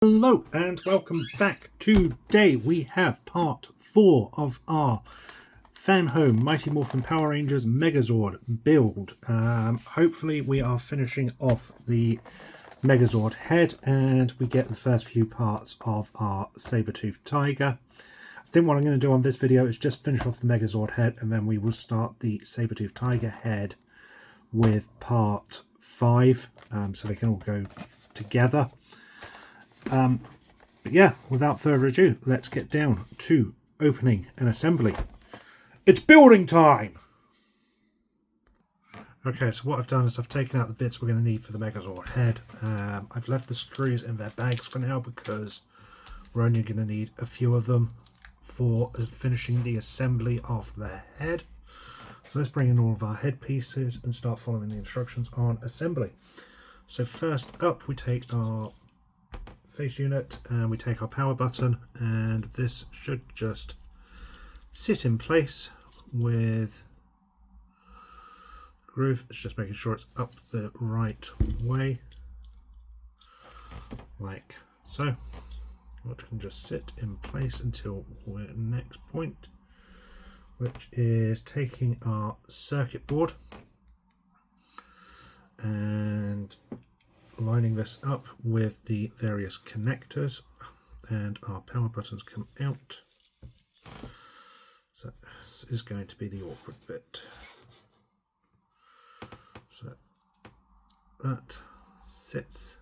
Hello and welcome back. Today we have part 4 of our Fanhome Mighty Morphin Power Rangers Megazord build. Hopefully we are finishing off the Megazord head and we get the first few parts of our saber-toothed tiger. I think what I'm going to do on this video is just finish off the Megazord head and then we will start the saber-toothed tiger head with part 5 so they can all go together. But yeah, without further ado, let's get down to opening and assembly. It's building time! Okay, so what I've done is I've taken out the bits we're going to need for the Megazord head. I've left the screws in their bags for now because we're only going to need a few of them for finishing the assembly of the head. So let's bring in all of our head pieces and start following the instructions on assembly. So first up we take our face unit and we take our power button, and this should just sit in place with groove. It's just making sure it's up the right way like so. It can just sit in place until we're next point, which is taking our circuit board and lining this up with the various connectors, and our power buttons come out. So this is going to be the awkward bit. So that sits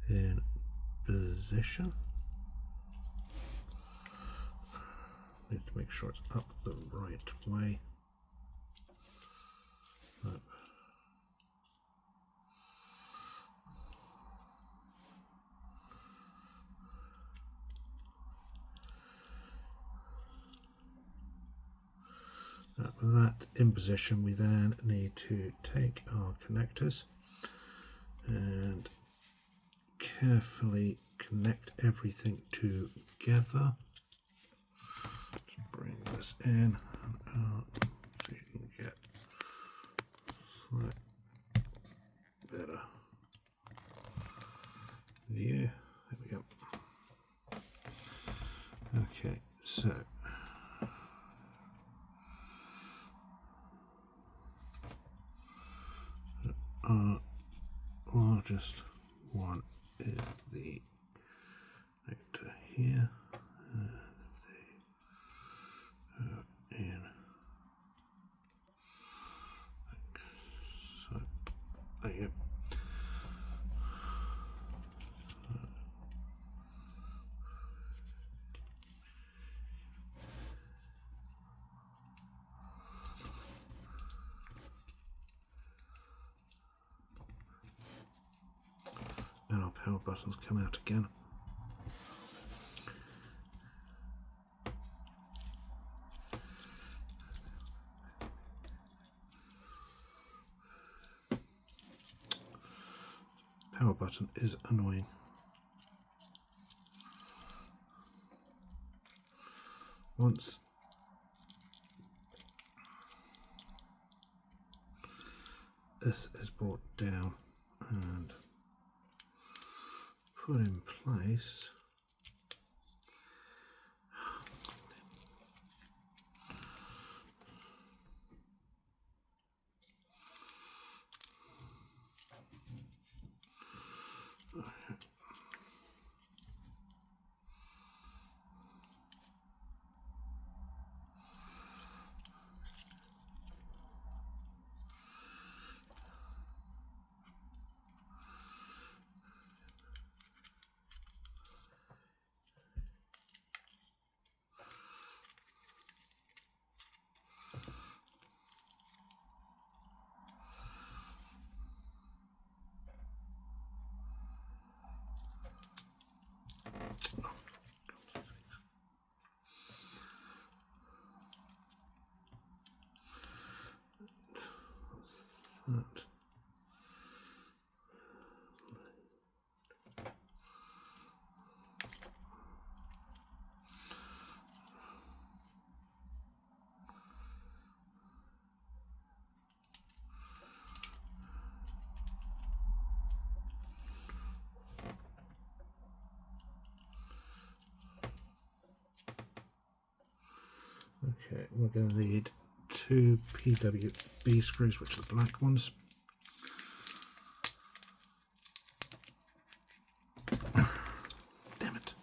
in position. Need to make sure it's up the right way. With that in position, we then need to take our connectors and carefully connect everything together. Just bring this in and out so you can get a better view. There we go. Okay, so our largest one is the connector here, and they go in like so. There you go. And our power buttons come out again. Power button is annoying. Once this is brought down and put in place, Okay, we're going to need 2 PWB screws, which are the black ones. Damn it.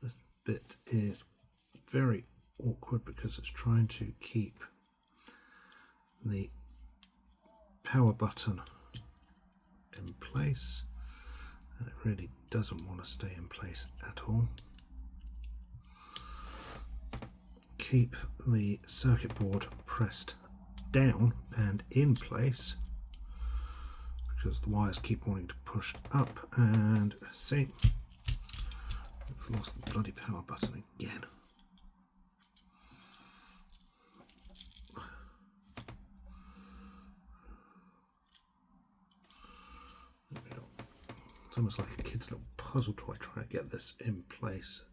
This bit is very awkward because it's trying to keep the power button in place, and it really doesn't want to stay in place at all. Keep the circuit board pressed down and in place because the wires keep wanting to push up, and see, we've lost the bloody power button again. It's almost like a kid's little puzzle toy trying to get this in place.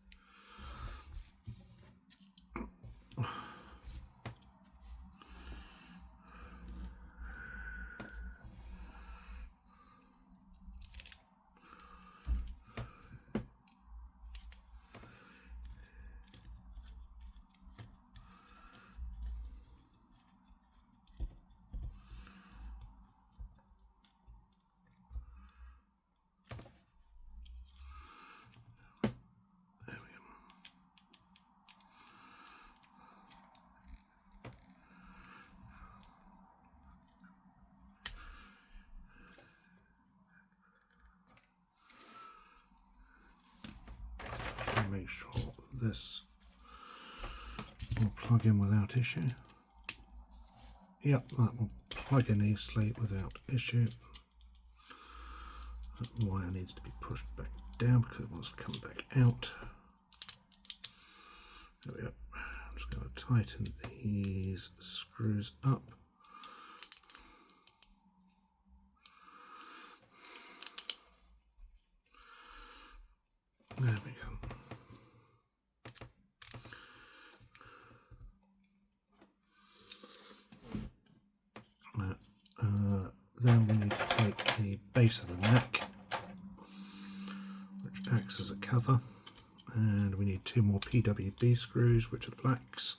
Make sure this will plug in without issue. Yep, that will plug in easily without issue. That wire needs to be pushed back down because it wants to come back out. There we go. I'm just going to tighten these screws up. There we go. Then we need to take the base of the neck, which acts as a cover, and we need 2 more PWB screws, which are the blacks.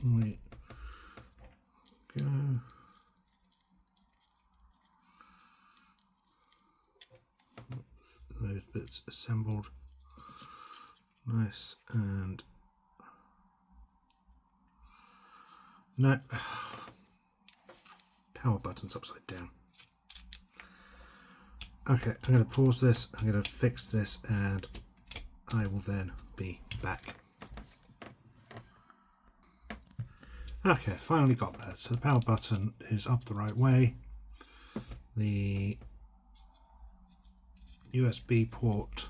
We go. Those bits assembled nice and no power button's upside down. Okay, I'm going to pause this, I'm going to fix this, and I will then be back. Okay, finally got that. So the power button is up the right way. The USB port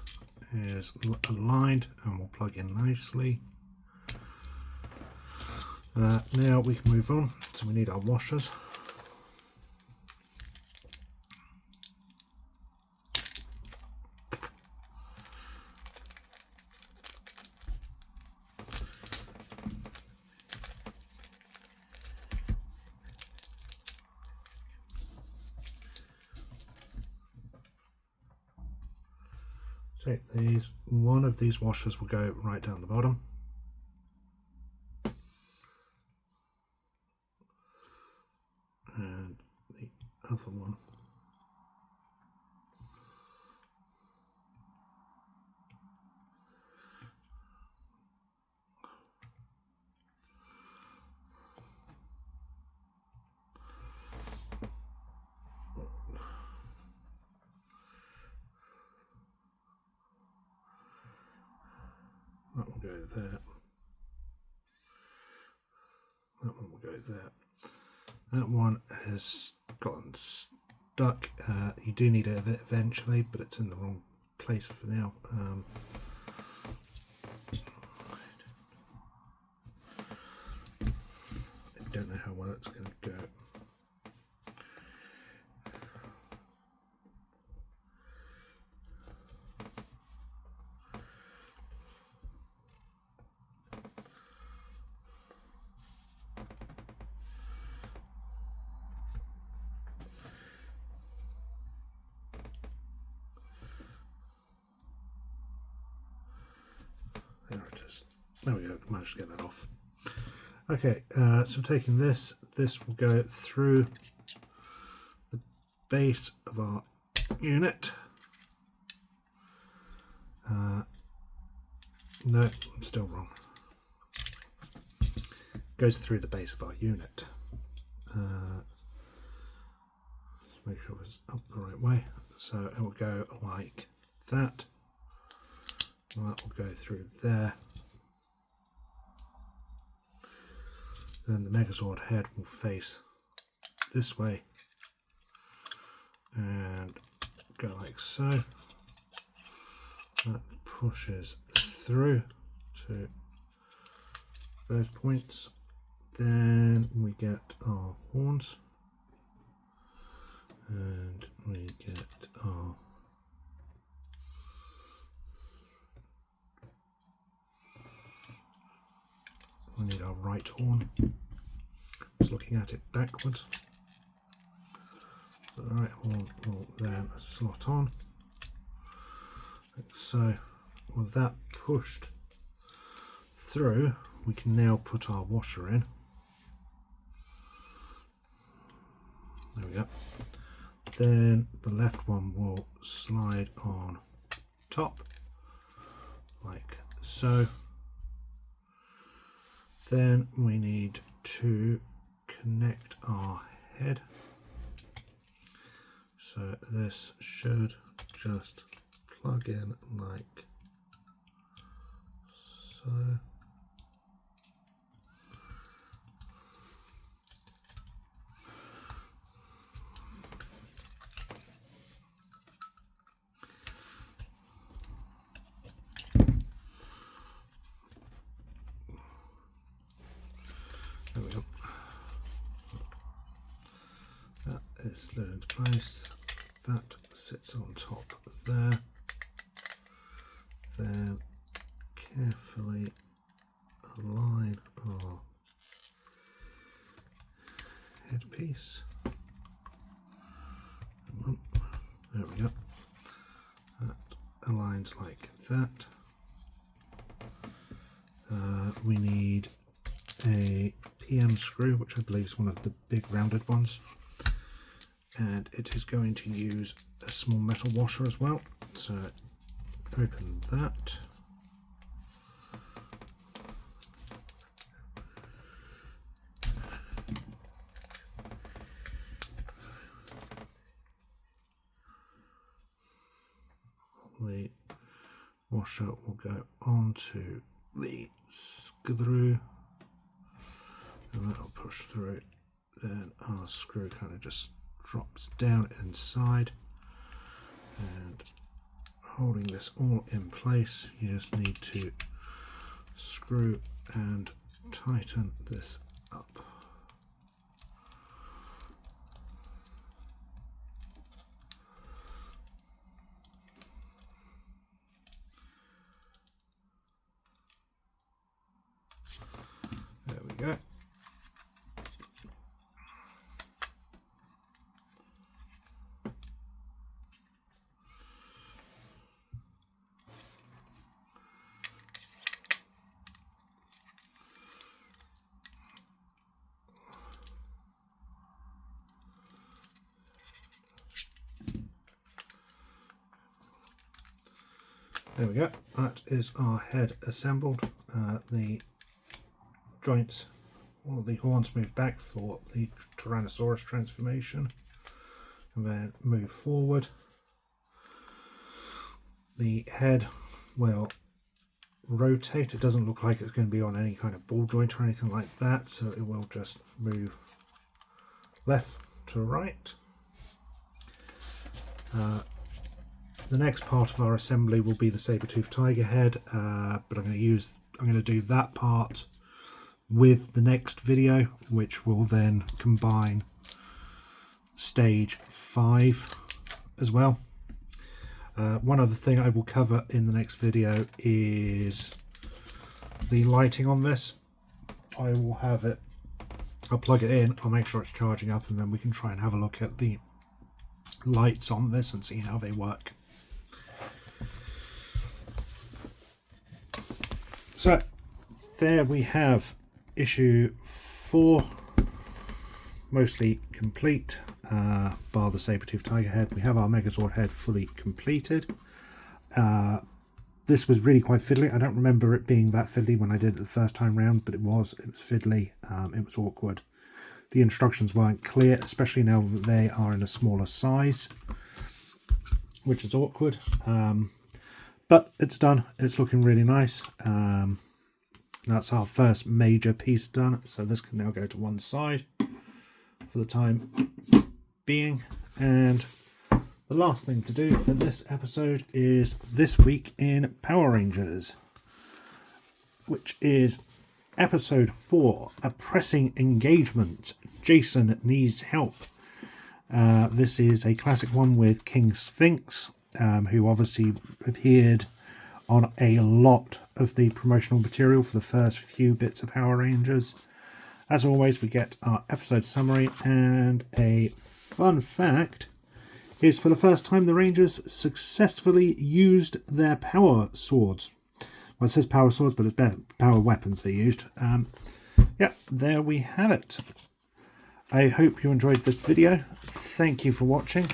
is aligned and will plug in nicely. Now we can move on. So we need our washers. Take these, one of these washers will go right down the bottom. And the other one that will go there. That one will go there. That one has gotten duck. You do need it eventually, but it's in the wrong place for now. I don't know how well it's going to go. There it is. There we go, managed to get that off. Okay, so I'm taking this will go through the base of our unit. No, I'm still wrong. Goes through the base of our unit. Let's make sure it's up the right way. So it will go like that. And that will go through there. Then the Megazord head will face this way and go like so. That pushes through to those points. Then we get our horns and we get our we need our right horn. Just looking at it backwards. So the right horn will then slot on. Like so, with that pushed through, we can now put our washer in. There we go. Then the left one will slide on top, like so. Then we need to connect our head. So this should just plug in like so. There we go. That is slid into place. That sits on top there. Then carefully align our headpiece. There we go. That aligns like that. We need a PM screw, which I believe is one of the big rounded ones, and it is going to use a small metal washer as well. So open that. The washer will go onto the screw and that'll push through. Then our screw kind of just drops down inside, and holding this all in place, you just need to screw and tighten this up. There we go. There we go, that is our head assembled. The joints, or the horns, move back for the Tyrannosaurus transformation and then move forward. The head will rotate. It doesn't look like it's going to be on any kind of ball joint or anything like that, so it will just move left to right. The next part of our assembly will be the saber-toothed tiger head, but I'm going to do that part with the next video, which will then combine stage 5 as well. One other thing I will cover in the next video is the lighting on this. I will have it, I'll plug it in, I'll make sure it's charging up, and then we can try and have a look at the lights on this and see how they work. So there we have issue 4, mostly complete, bar the saber-toothed tiger head. We have our Megazord head fully completed. This was really quite fiddly. I don't remember it being that fiddly when I did it the first time round, but it was fiddly. It was awkward. The instructions weren't clear, especially now that they are in a smaller size, which is awkward. But it's done. It's looking really nice. That's our first major piece done. So this can now go to one side for the time being. And the last thing to do for this episode is This Week in Power Rangers, which is episode 4, A Pressing Engagement. Jason Needs Help. This is a classic one with King Sphinx, who obviously appeared on a lot of the promotional material for the first few bits of Power Rangers. As always, we get our episode summary, and a fun fact is for the first time the Rangers successfully used their power swords. Well, it says power swords, but it's power weapons they used. Yeah, there we have it. I hope you enjoyed this video. Thank you for watching.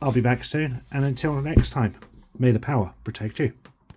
I'll be back soon, and until next time, may the power protect you.